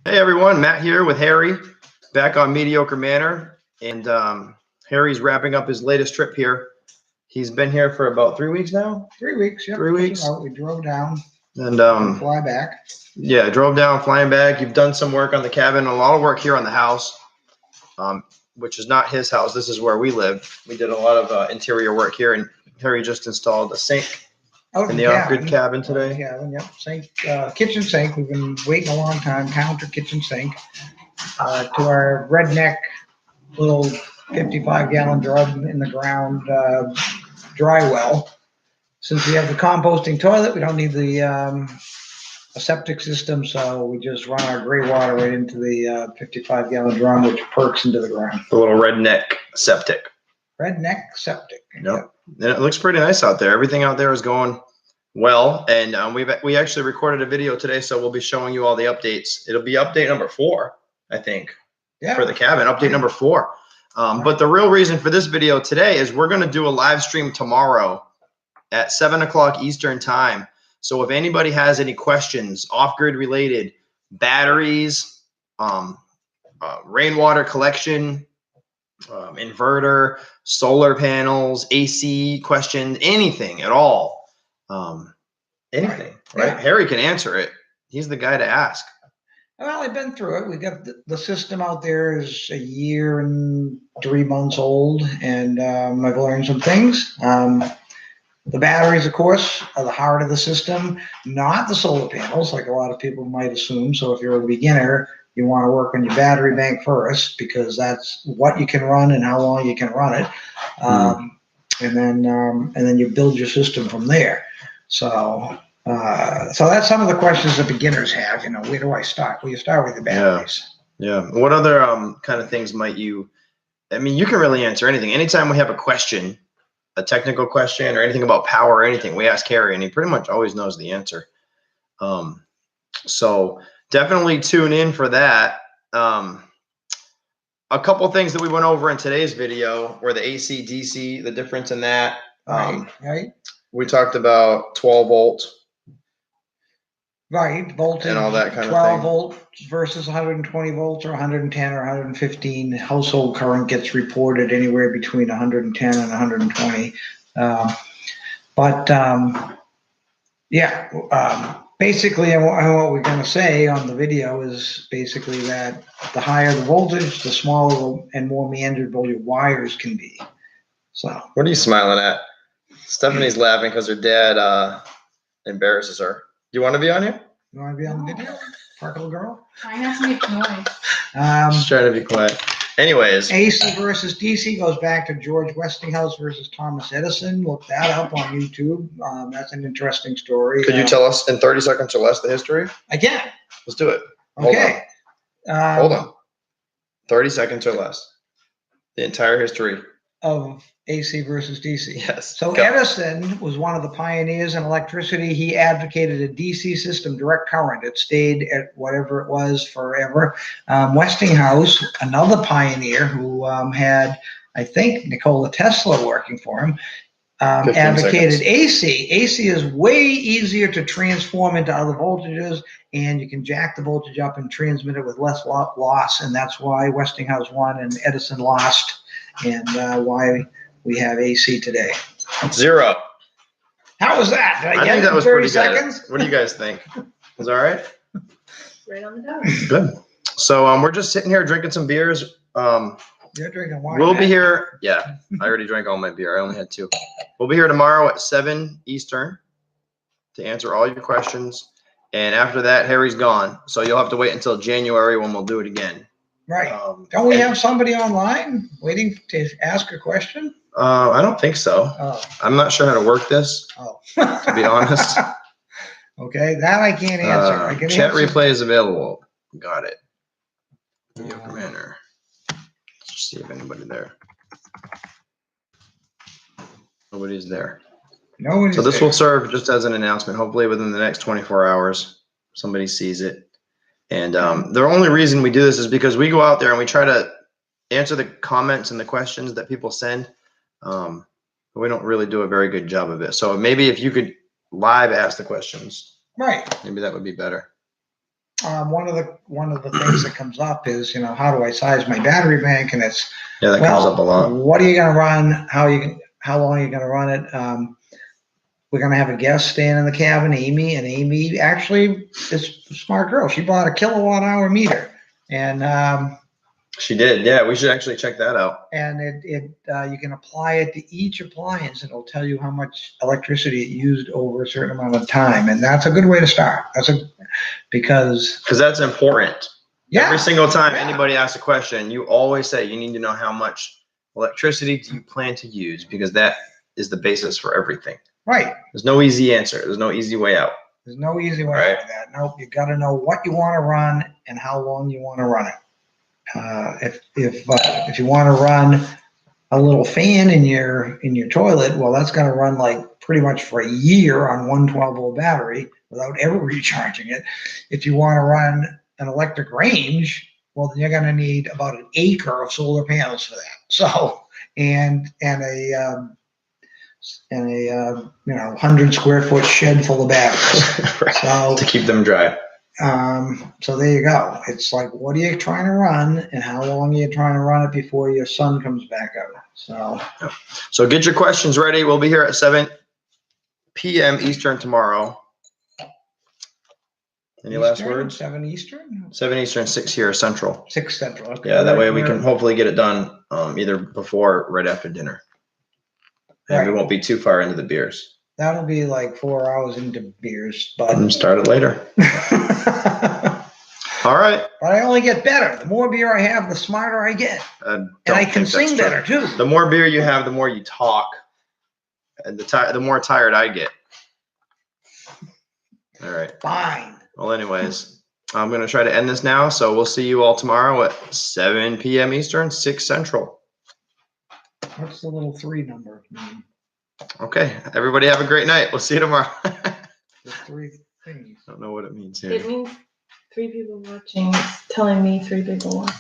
Hey everyone, Matt here with Harry, back on Mediocre Manor, and Harry's wrapping up his latest trip here. He's been here for about 3 weeks now. 3 weeks, yep. 3 weeks. We drove down And fly back. yeah, drove down, flying back. You've done some work on the cabin, a lot of work here on the house, which is not his house. This is where we live. We did a lot of interior work here, and Harry just installed a sink in the off-grid cabin today. Cabin, yep. Sink, kitchen sink. We've been waiting a long time. Counter kitchen sink to our redneck little 55-gallon drum in the ground dry well. Since we have the composting toilet, we don't need the a septic system, so we just run our gray water right into the 55-gallon drum, which perks into the ground. The little redneck septic. Redneck septic. Yep. And it looks pretty nice out there. Everything out there is going well, and we actually recorded a video today, so we'll be showing you all the updates. It'll be update number 4, I think, for the cabin. Update number 4. But the real reason for this video today is we're going to do a live stream tomorrow at 7 o'clock Eastern time. So if anybody has any questions, off-grid related, batteries, rainwater collection, inverter, solar panels, AC questions, anything at all, anything, right? Yeah. Harry can answer it. He's the guy to ask. Well, I've been through it. We got the system out there is 1 year and 3 months old, and I've learned some things. The batteries, of course, are the heart of the system, not the solar panels, like a lot of people might assume. So if you're a beginner, you want to work on your battery bank first, because that's what you can run and how long you can run it, and then you build your system from there. So that's some of the questions that beginners have. You know, where do I start? Well, you start with the batteries. Yeah. What other kind of things might you? I mean, you can really answer anything. Anytime we have a question, a technical question or anything about power or anything, we ask Harry, and he pretty much always knows the answer. So definitely tune in for that. A couple things that we went over in today's video were the AC, DC, the difference in that. Right. We talked about 12 volt. Right, voltage, and all that kind of 12 thing. volts versus 120 volts or 110 or 115. Household current gets reported anywhere between 110 and 120. Basically, and what we're going to say on the video is basically that the higher the voltage, the smaller and more meanderable your wires can be. So, what are you smiling at? Stephanie's laughing because her dad embarrasses her. You want to be on here? You want to be on the video? Park little girl? I have to make noise. Just trying to be quiet. Anyways. AC versus DC goes back to George Westinghouse versus Thomas Edison. Look that up on YouTube. That's an interesting story. Could you tell us in 30 seconds or less the history? I can. Let's do it. Okay. Hold on. 30 seconds or less. The entire history Of AC versus DC. Yes. So Edison was one of the pioneers in electricity. He advocated a DC system, direct current. It stayed at whatever it was forever. Westinghouse, another pioneer who had, I think, Nikola Tesla working for him, advocated AC. AC is way easier to transform into other voltages, and you can jack the voltage up and transmit it with less loss, and that's why Westinghouse won and Edison lost, and why we have AC today. 0. How was that? Did I think that was 30 pretty seconds? good. What do you guys think? Was that all right? Right on the dot. Good. So we're just sitting here drinking some beers. You're drinking water. We'll be here. Yeah, I already drank all my beer. I only had 2. We'll be here tomorrow at 7 Eastern to answer all your questions. And after that, Harry's gone. So you'll have to wait until January when we'll do it again. Right. Don't we have somebody online waiting to ask a question? I don't think so. Oh. I'm not sure how to work this, Oh. to be honest. Okay, that I can't answer. I can Chat answer. replay is available. Got it. Mediocre Manor. Let's see if anybody there. Nobody's there. No one is So this there. will serve just as an announcement. Hopefully within the next 24 hours, somebody sees it. And the only reason we do this is because we go out there and we try to answer the comments and the questions that people send. But we don't really do a very good job of it. So maybe if you could live ask the questions, Right. maybe that would be better. One of the things that comes up is, how do I size my battery bank? And it's, Yeah, that comes up a lot. what are you going to run? How long are you going to run it? We're going to have a guest staying in the cabin, Amy, and Amy actually is a smart girl. She bought a kilowatt hour meter, and She did. Yeah, we should actually check that out. and you can apply it to each appliance, and it'll tell you how much electricity it used over a certain amount of time, and that's a good way to start. Because that's important. yeah, Every single time Yeah. anybody asks a question, you always say you need to know how much electricity do you plan to use, because that is the basis for everything. right. There's no easy answer. There's no easy way out. There's no easy way Right. out of that. Nope, you got to know what you want to run and how long you want to run it. If you want to run a little fan in your toilet, well, that's going to run like pretty much for a year on 112-volt battery without ever recharging it. If you want to run an electric range, well, then you're going to need about an acre of solar panels for that. So, and a 100 square foot shed full of batteries. Right. So, To keep them dry. so there you go. It's like, what are you trying to run and how long are you trying to run it before your sun comes back out? So get your questions ready. We'll be here at 7 p.m. Eastern tomorrow. Any last Eastern, words? 7 Eastern? 7 Eastern, 6 here Central. 6 Central. Okay. Yeah, that way we can hopefully get it done either before or right after dinner. And we Right. won't be too far into the beers. That'll be like 4 hours into beers, but And start it later. All right. but I only get better. The more beer I have, the smarter I get. And I can sing better too. The more beer you have, the more you talk, and the more tired I get. All right. Fine. Well, anyways, I'm gonna try to end this now. So we'll see you all tomorrow at 7 p.m. Eastern, 6 Central. What's the little 3 number mean? Okay. Everybody have a great night. We'll see you tomorrow. The 3 things. Don't know what it means here. It means 3 people watching, telling me 3 people watching.